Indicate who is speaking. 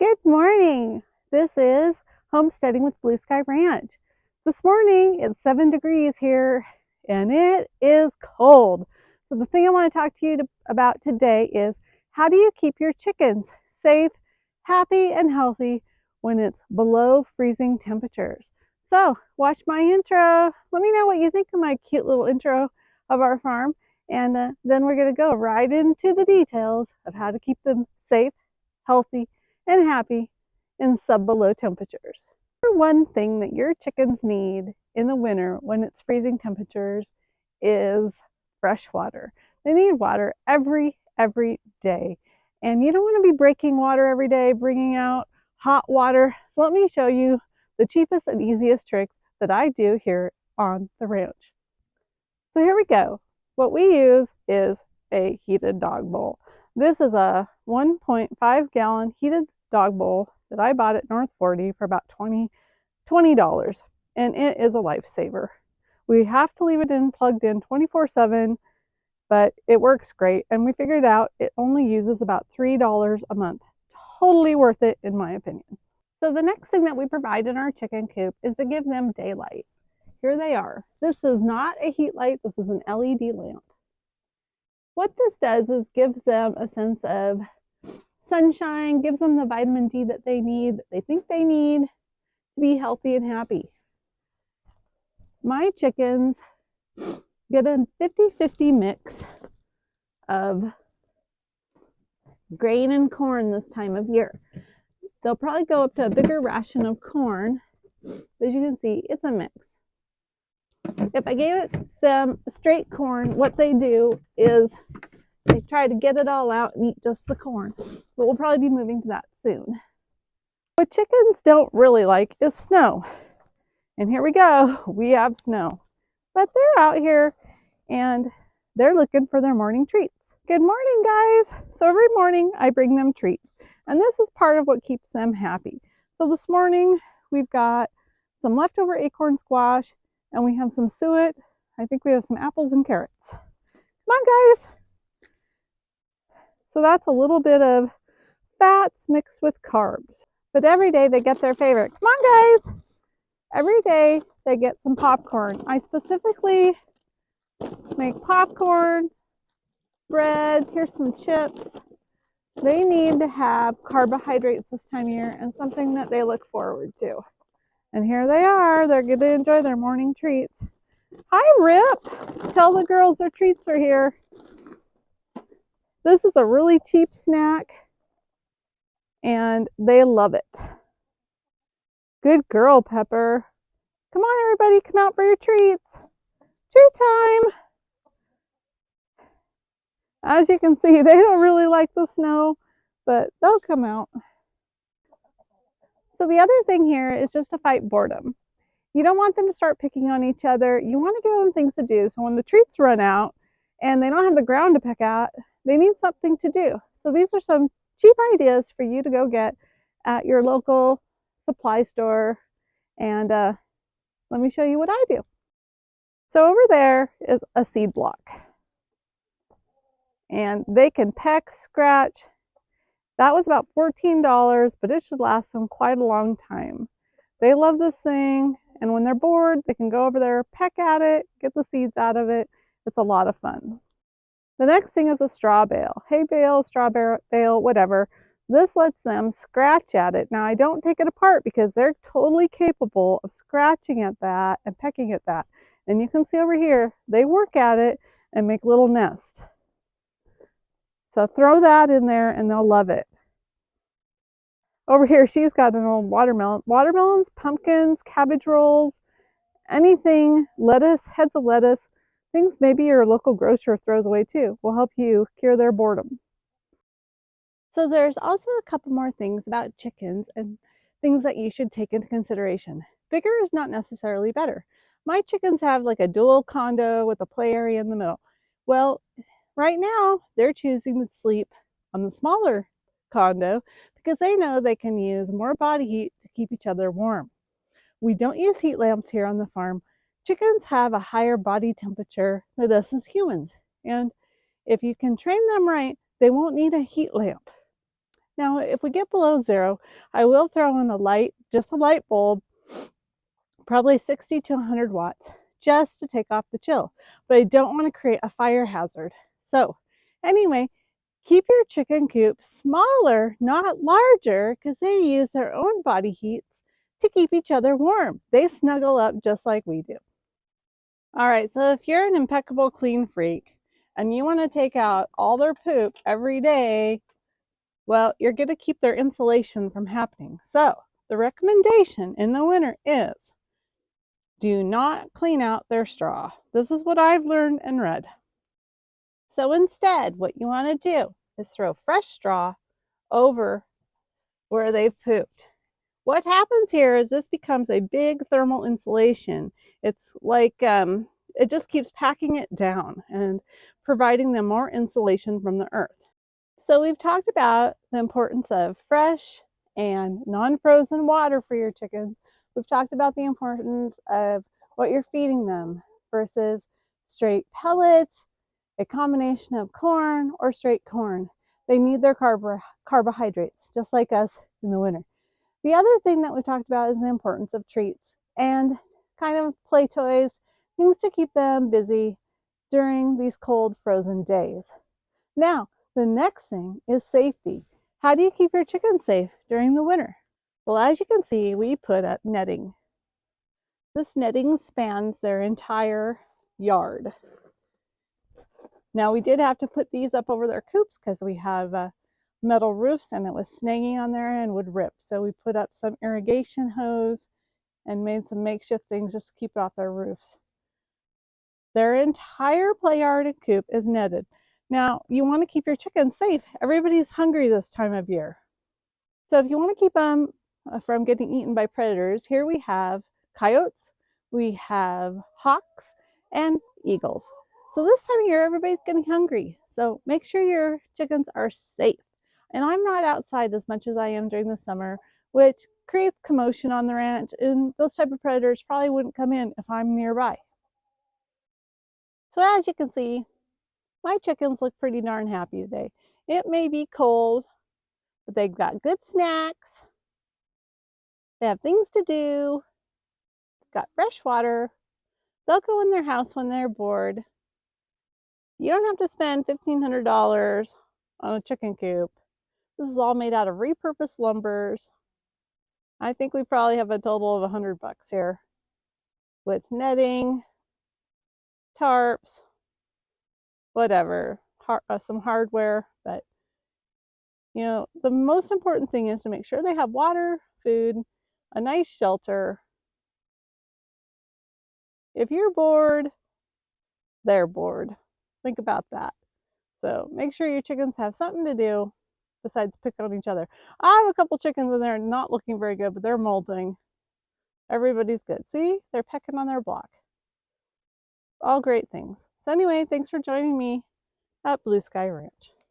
Speaker 1: Good morning. This is Homesteading with Blue Sky Ranch. This morning it's 7 degrees here and it is cold. So the thing I want to talk to you about today is how do you keep your chickens safe, happy, and healthy when it's below freezing temperatures? So watch my intro. Let me know what you think of my cute little intro of our farm. And then we're going to go right into the details of how to keep them safe, healthy, and happy in sub-below temperatures. One thing that your chickens need in the winter when it's freezing temperatures is fresh water. They need water every day. And you don't want to be breaking water every day, bringing out hot water. So let me show you the cheapest and easiest trick that I do here on the ranch. So here we go. What we use is a heated dog bowl. This is a 1.5 gallon heated dog bowl that I bought at North 40 for about $20, and it is a lifesaver. We have to leave it plugged in 24/7, but it works great, and we figured out it only uses about $3 a month. Totally worth it in my opinion. So the next thing that we provide in our chicken coop is to give them daylight. Here they are. This is not a heat light, this is an LED lamp. What this does is gives them a sense of sunshine, gives them the vitamin D that they need, that they think they need to be healthy and happy. My chickens get a 50-50 mix of grain and corn this time of year. They'll probably go up to a bigger ration of corn. As you can see, it's a mix. If I gave them straight corn, what they do is they try to get it all out and eat just the corn. But we'll probably be moving to that soon. What chickens don't really like is snow. And here we go. We have snow. But they're out here and they're looking for their morning treats. Good morning, guys. So every morning I bring them treats. And this is part of what keeps them happy. So this morning we've got some leftover acorn squash and we have some suet. I think we have some apples and carrots. Come on, guys. So that's a little bit of fats mixed with carbs. But every day they get their favorite. Come on, guys. Every day they get some popcorn. I specifically make popcorn, bread, here's some chips. They need to have carbohydrates this time of year and something that they look forward to. And here they are. They're going to enjoy their morning treats. Hi, Rip. Tell the girls their treats are here. This is a really cheap snack, and they love it. Good girl, Pepper. Come on, everybody, come out for your treats. Treat time. As you can see, they don't really like the snow, but they'll come out. So the other thing here is just to fight boredom. You don't want them to start picking on each other. You want to give them things to do. So when the treats run out and they don't have the ground to pick at, they need something to do. So these are some cheap ideas for you to go get at your local supply store. And let me show you what I do. So over there is a seed block. And they can peck, scratch. That was about $14, but it should last them quite a long time. They love this thing, and when they're bored, they can go over there, peck at it, get the seeds out of it. It's a lot of fun. The next thing is a straw bale. Hay bale, straw bale, whatever. This lets them scratch at it. Now, I don't take it apart because they're totally capable of scratching at that and pecking at that. And you can see over here, they work at it and make little nests. So throw that in there and they'll love it. Over here, she's got an old watermelon. Watermelons, pumpkins, cabbage rolls, anything, lettuce, heads of lettuce, things maybe your local grocer throws away too will help you cure their boredom. So there's also a couple more things about chickens and things that you should take into consideration. Bigger is not necessarily better. My chickens have like a dual condo with a play area in the middle. Well, right now they're choosing to sleep on the smaller condo because they know they can use more body heat to keep each other warm. We don't use heat lamps here on the farm. Chickens have a higher body temperature than us as humans. And if you can train them right, they won't need a heat lamp. Now, if we get below 0, I will throw in a light, just a light bulb, probably 60 to 100 watts, just to take off the chill. But I don't want to create a fire hazard. So anyway, keep your chicken coop smaller, not larger, because they use their own body heats to keep each other warm. They snuggle up just like we do. All right, so if you're an impeccable clean freak and you want to take out all their poop every day, well, you're going to keep their insulation from happening. So the recommendation in the winter is do not clean out their straw. This is what I've learned and read. So instead, what you want to do is throw fresh straw over where they've pooped. What happens here is this becomes a big thermal insulation. It's like it just keeps packing it down and providing them more insulation from the earth. So we've talked about the importance of fresh and non-frozen water for your chickens. We've talked about the importance of what you're feeding them versus straight pellets, a combination of corn or straight corn. They need their carbohydrates, just like us in the winter. The other thing that we've talked about is the importance of treats and kind of play toys, things to keep them busy during these cold, frozen days. Now, the next thing is safety. How do you keep your chickens safe during the winter? Well, as you can see, we put up netting. This netting spans their entire yard. Now, we did have to put these up over their coops because we have metal roofs and it was snagging on there and would rip. So we put up some irrigation hose and made some makeshift things just to keep it off their roofs. Their entire play yard and coop is netted. Now, you want to keep your chickens safe. Everybody's hungry this time of year. So if you want to keep them from getting eaten by predators, here we have coyotes, we have hawks, and eagles. So this time of year, everybody's getting hungry. So make sure your chickens are safe. And I'm not outside as much as I am during the summer, which creates commotion on the ranch, and those type of predators probably wouldn't come in if I'm nearby. So as you can see, my chickens look pretty darn happy today. It may be cold, but they've got good snacks. They have things to do. They've got fresh water. They'll go in their house when they're bored. You don't have to spend $1,500 on a chicken coop. This is all made out of repurposed lumbers. I think we probably have a total of $100 here with netting, tarps, whatever, some hardware. But you know, the most important thing is to make sure they have water, food, a nice shelter. If you're bored, they're bored. Think about that. So make sure your chickens have something to do besides pick on each other. I have a couple chickens in there not looking very good, but they're molting. Everybody's good. See, they're pecking on their block. All great things. So anyway, thanks for joining me at Blue Sky Ranch.